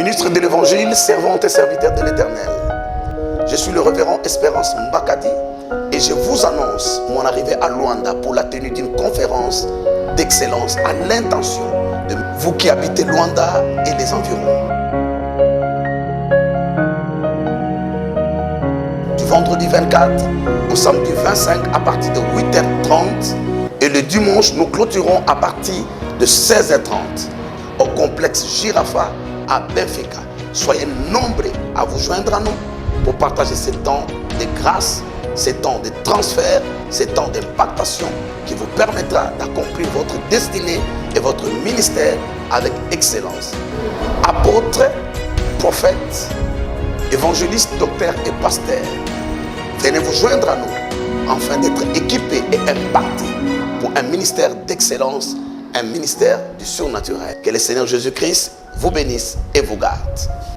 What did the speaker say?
ministre de l'Évangile, servante et serviteur de l'Éternel. Je suis le révérend Espérance Mbakadi et je vous annonce mon arrivée à Luanda pour la tenue d'une conférence d'excellence à l'intention de vous qui habitez Luanda et les environs. Du vendredi 24 au samedi 25 à partir de 8h30 et le dimanche nous clôturons à partir de 16h30 au complexe Girafa à Benfica. Soyez nombreux à vous joindre à nous pour partager ces temps de grâce, ces temps de transfert, ces temps d'impactation qui vous permettra d'accomplir votre destinée et votre ministère avec excellence. Apôtres, prophètes, évangélistes, docteurs et pasteurs, venez vous joindre à nous afin d'être équipés et impactés pour un ministère d'excellence, un ministère du surnaturel. Que le Seigneur Jésus-Christ vous bénisse et vous garde.